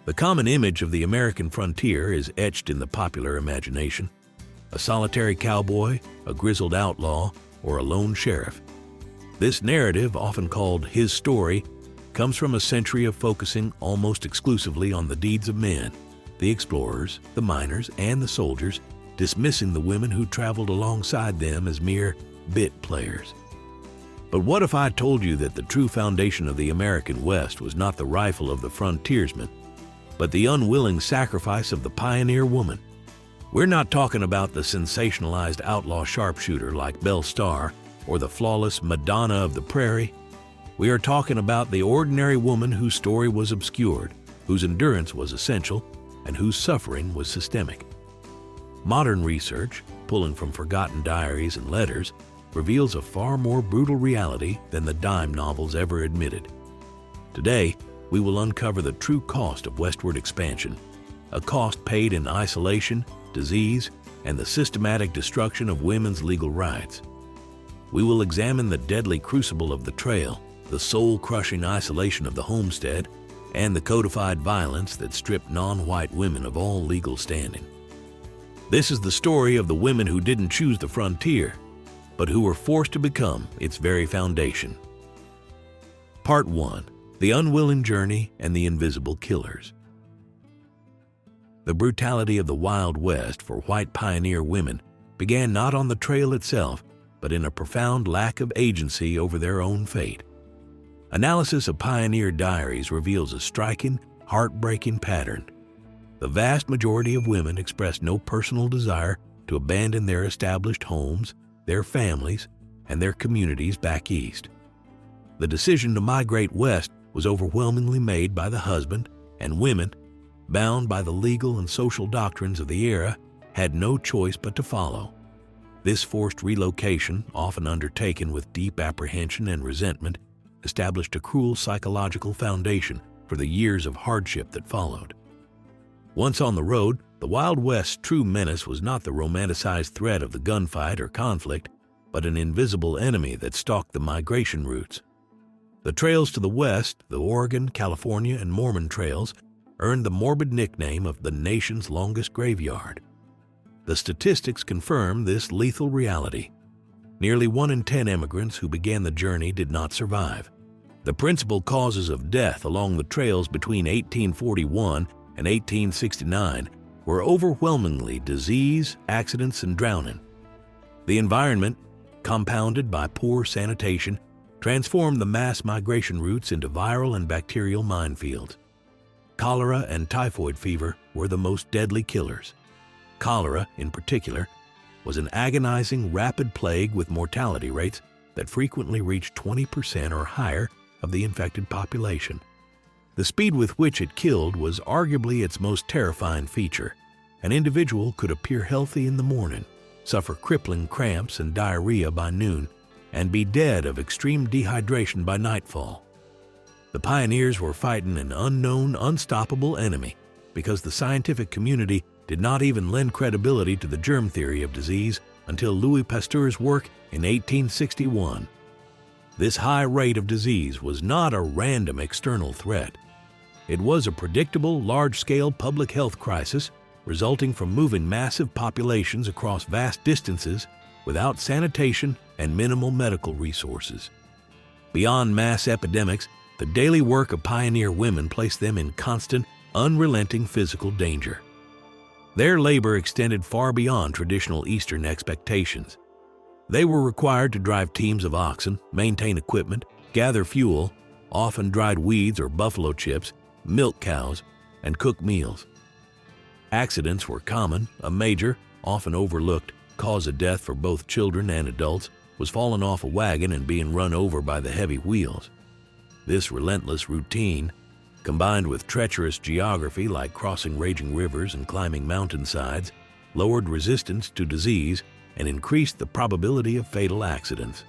The common image of the American frontier is etched in the popular imagination: a solitary cowboy, a grizzled outlaw, or a lone sheriff. This narrative, often called his story, comes from a century of focusing almost exclusively on the deeds of men, the explorers, the miners, and the soldiers, dismissing the women who traveled alongside them as mere bit players. But what if I told you that the true foundation of the American West was not the rifle of the frontiersman, but the unwilling sacrifice of the pioneer woman? We're not talking about the sensationalized outlaw sharpshooter like Belle Starr or the flawless Madonna of the Prairie. We are talking about the ordinary woman whose story was obscured, whose endurance was essential, and whose suffering was systemic. Modern research, pulling from forgotten diaries and letters, reveals a far more brutal reality than the dime novels ever admitted. Today, we will uncover the true cost of westward expansion, a cost paid in isolation, disease, and the systematic destruction of women's legal rights. We will examine the deadly crucible of the trail, the soul-crushing isolation of the homestead, and the codified violence that stripped non-white women of all legal standing. This is the story of the women who didn't choose the frontier, but who were forced to become its very foundation. Part 1. The Unwilling Journey and the Invisible Killers. The brutality of the Wild West for white pioneer women began not on the trail itself, but in a profound lack of agency over their own fate. Analysis of pioneer diaries reveals a striking, heartbreaking pattern. The vast majority of women expressed no personal desire to abandon their established homes, their families, and their communities back east. The decision to migrate west was overwhelmingly made by the husband, and women, bound by the legal and social doctrines of the era, had no choice but to follow. This forced relocation, often undertaken with deep apprehension and resentment, established a cruel psychological foundation for the years of hardship that followed. Once on the road, the Wild West's true menace was not the romanticized threat of the gunfight or conflict, but an invisible enemy that stalked the migration routes. The trails to the west, the Oregon, California, and Mormon trails, earned the morbid nickname of the nation's longest graveyard. The statistics confirm this lethal reality. Nearly 1 in 10 immigrants who began the journey did not survive. The principal causes of death along the trails between 1841 and 1869 were overwhelmingly disease, accidents, and drowning. The environment, compounded by poor sanitation, transformed the mass migration routes into viral and bacterial minefields. Cholera and typhoid fever were the most deadly killers. Cholera, in particular, was an agonizing, rapid plague with mortality rates that frequently reached 20% or higher of the infected population. The speed with which it killed was arguably its most terrifying feature. An individual could appear healthy in the morning, suffer crippling cramps and diarrhea by noon, and be dead of extreme dehydration by nightfall. The pioneers were fighting an unknown, unstoppable enemy because the scientific community did not even lend credibility to the germ theory of disease until Louis Pasteur's work in 1861. This high rate of disease was not a random external threat. It was a predictable, large-scale public health crisis resulting from moving massive populations across vast distances without sanitation and minimal medical resources. Beyond mass epidemics, the daily work of pioneer women placed them in constant, unrelenting physical danger. Their labor extended far beyond traditional Eastern expectations. They were required to drive teams of oxen, maintain equipment, gather fuel, often dried weeds or buffalo chips, milk cows, and cook meals. Accidents were common. A major, often overlooked, cause of death for both children and adults was falling off a wagon and being run over by the heavy wheels. This relentless routine, combined with treacherous geography like crossing raging rivers and climbing mountainsides, lowered resistance to disease and increased the probability of fatal accidents.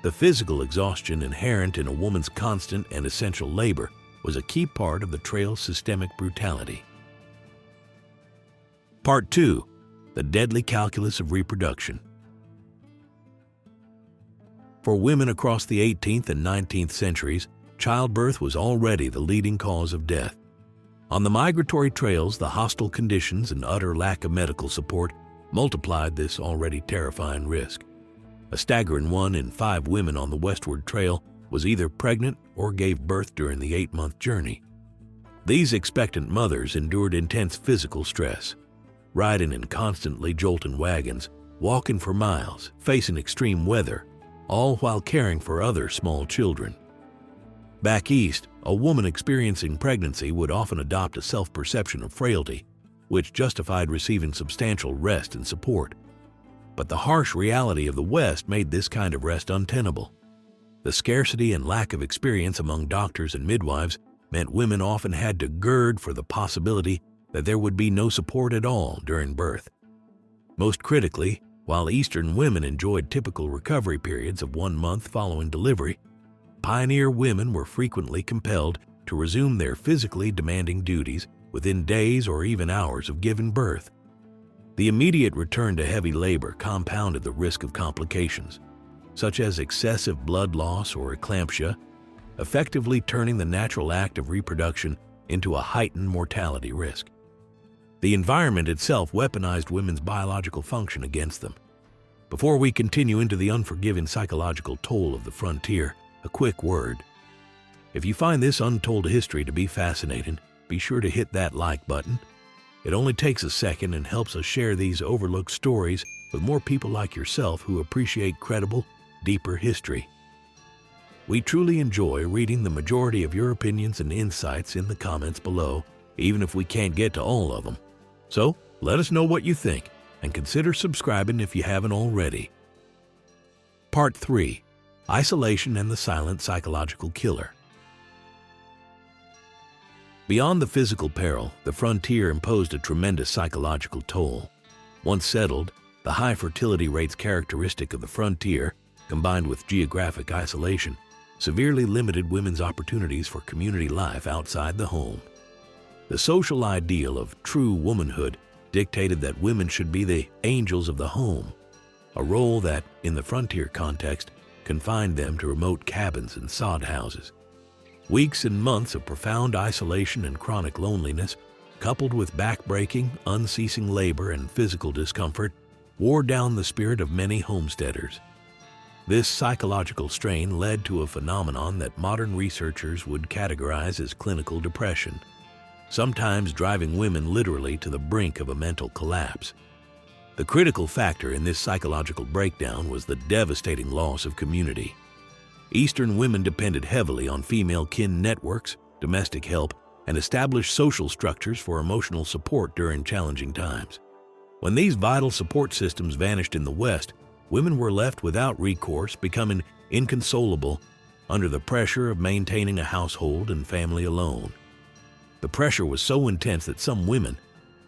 The physical exhaustion inherent in a woman's constant and essential labor was a key part of the trail's systemic brutality. Part 2. The Deadly Calculus of Reproduction. For women across the 18th and 19th centuries, childbirth was already the leading cause of death. On the migratory trails, the hostile conditions and utter lack of medical support multiplied this already terrifying risk. A staggering 1 in 5 women on the westward trail was either pregnant or gave birth during the 8-month journey. These expectant mothers endured intense physical stress, riding in constantly jolting wagons, walking for miles, facing extreme weather, all while caring for other small children. Back east, a woman experiencing pregnancy would often adopt a self-perception of frailty, which justified receiving substantial rest and support. But the harsh reality of the West made this kind of rest untenable. The scarcity and lack of experience among doctors and midwives meant women often had to gird for the possibility that there would be no support at all during birth. Most critically, while Eastern women enjoyed typical recovery periods of 1 month following delivery, pioneer women were frequently compelled to resume their physically demanding duties within days or even hours of giving birth. The immediate return to heavy labor compounded the risk of complications, such as excessive blood loss or eclampsia, effectively turning the natural act of reproduction into a heightened mortality risk. The environment itself weaponized women's biological function against them. Before we continue into the unforgiving psychological toll of the frontier, a quick word. If you find this untold history to be fascinating, be sure to hit that like button. It only takes a second and helps us share these overlooked stories with more people like yourself who appreciate credible, deeper history. We truly enjoy reading the majority of your opinions and insights in the comments below, even if we can't get to all of them. So, let us know what you think, and consider subscribing if you haven't already. Part 3. Isolation and the Silent Psychological Killer. Beyond the physical peril, the frontier imposed a tremendous psychological toll. Once settled, the high fertility rates characteristic of the frontier, combined with geographic isolation, severely limited women's opportunities for community life outside the home. The social ideal of true womanhood dictated that women should be the angels of the home, a role that, in the frontier context, confined them to remote cabins and sod houses. Weeks and months of profound isolation and chronic loneliness, coupled with backbreaking, unceasing labor and physical discomfort, wore down the spirit of many homesteaders. This psychological strain led to a phenomenon that modern researchers would categorize as clinical depression, sometimes driving women literally to the brink of a mental collapse. The critical factor in this psychological breakdown was the devastating loss of community. Eastern women depended heavily on female kin networks, domestic help, and established social structures for emotional support during challenging times. When these vital support systems vanished in the West, women were left without recourse, becoming inconsolable under the pressure of maintaining a household and family alone. The pressure was so intense that some women,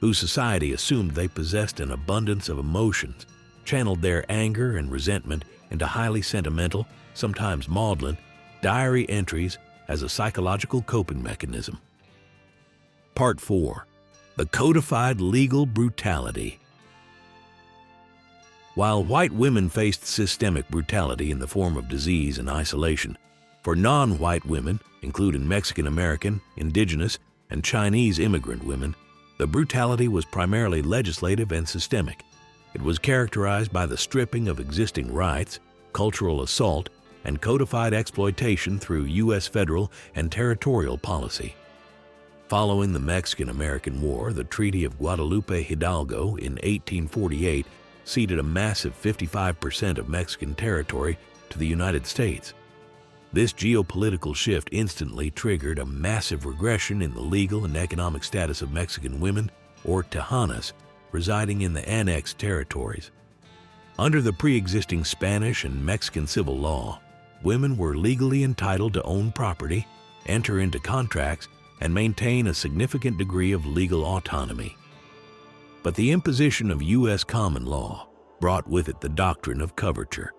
whose society assumed they possessed an abundance of emotions, channeled their anger and resentment into highly sentimental, sometimes maudlin, diary entries as a psychological coping mechanism. Part 4. The Codified Legal Brutality. While white women faced systemic brutality in the form of disease and isolation, for non-white women, including Mexican-American, Indigenous, and Chinese immigrant women, the brutality was primarily legislative and systemic. It was characterized by the stripping of existing rights, cultural assault, and codified exploitation through U.S. federal and territorial policy. Following the Mexican-American War, the Treaty of Guadalupe Hidalgo in 1848 ceded a massive 55% of Mexican territory to the United States. This geopolitical shift instantly triggered a massive regression in the legal and economic status of Mexican women, or Tejanas, residing in the annexed territories. Under the pre-existing Spanish and Mexican civil law, women were legally entitled to own property, enter into contracts, and maintain a significant degree of legal autonomy. But the imposition of U.S. common law brought with it the doctrine of coverture.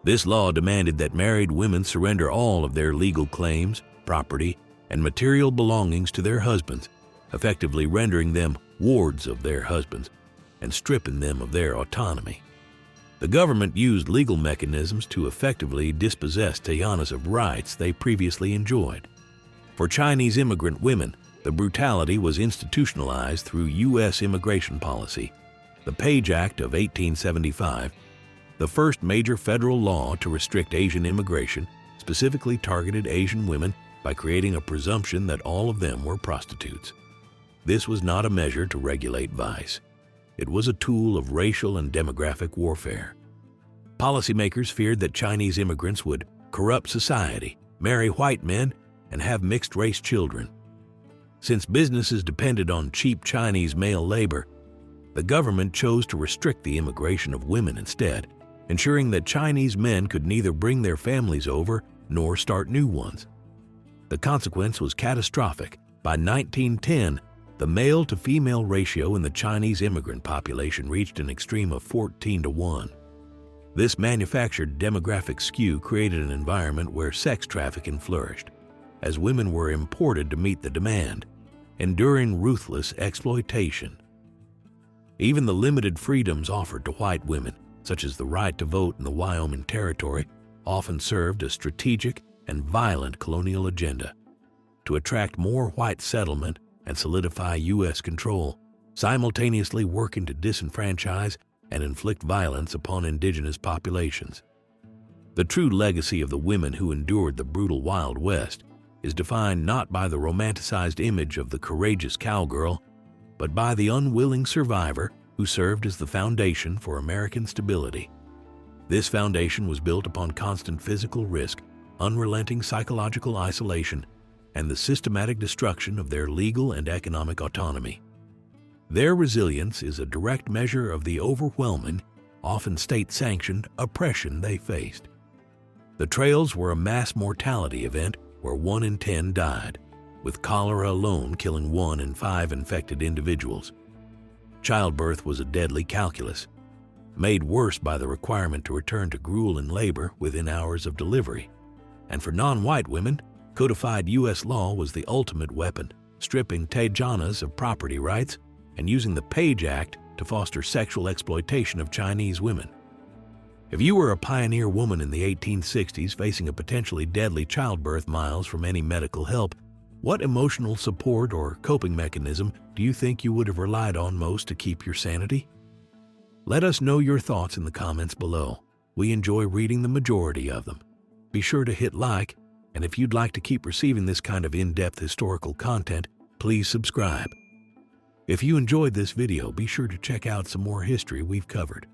This law demanded that married women surrender all of their legal claims, property, and material belongings to their husbands, effectively rendering them wards of their husbands and stripping them of their autonomy. The government used legal mechanisms to effectively dispossess Tejanas of rights they previously enjoyed. For Chinese immigrant women, The brutality was institutionalized through U.S. immigration policy. The Page Act of 1875, the first major federal law to restrict Asian immigration, specifically targeted Asian women by creating a presumption that all of them were prostitutes. This was not a measure to regulate vice. It was a tool of racial and demographic warfare. Policymakers feared that Chinese immigrants would corrupt society, marry white men, and have mixed-race children. Since businesses depended on cheap Chinese male labor, the government chose to restrict the immigration of women instead, ensuring that Chinese men could neither bring their families over nor start new ones. The consequence was catastrophic. By 1910, the male-to-female ratio in the Chinese immigrant population reached an extreme of 14-1. This manufactured demographic skew created an environment where sex trafficking flourished, as women were imported to meet the demand, enduring ruthless exploitation. Even the limited freedoms offered to white women, such as the right to vote in the Wyoming Territory, often served a strategic and violent colonial agenda to attract more white settlement and solidify U.S. control, simultaneously working to disenfranchise and inflict violence upon indigenous populations. The true legacy of the women who endured the brutal Wild West is defined not by the romanticized image of the courageous cowgirl, but by the unwilling survivor who served as the foundation for American stability. This foundation was built upon constant physical risk, unrelenting psychological isolation, and the systematic destruction of their legal and economic autonomy. Their resilience is a direct measure of the overwhelming, often state-sanctioned, oppression they faced. The trails were a mass mortality event where 1 in 10 died, with cholera alone killing 1 in 5 infected individuals. Childbirth was a deadly calculus, made worse by the requirement to return to grueling labor within hours of delivery. And for non-white women, codified U.S. law was the ultimate weapon, stripping Taijanas of property rights and using the Page Act to foster sexual exploitation of Chinese women. If you were a pioneer woman in the 1860s facing a potentially deadly childbirth miles from any medical help, what emotional support or coping mechanism do you think you would have relied on most to keep your sanity? Let us know your thoughts in the comments below. We enjoy reading the majority of them. Be sure to hit like, and if you'd like to keep receiving this kind of in-depth historical content, please subscribe. If you enjoyed this video, be sure to check out some more history we've covered.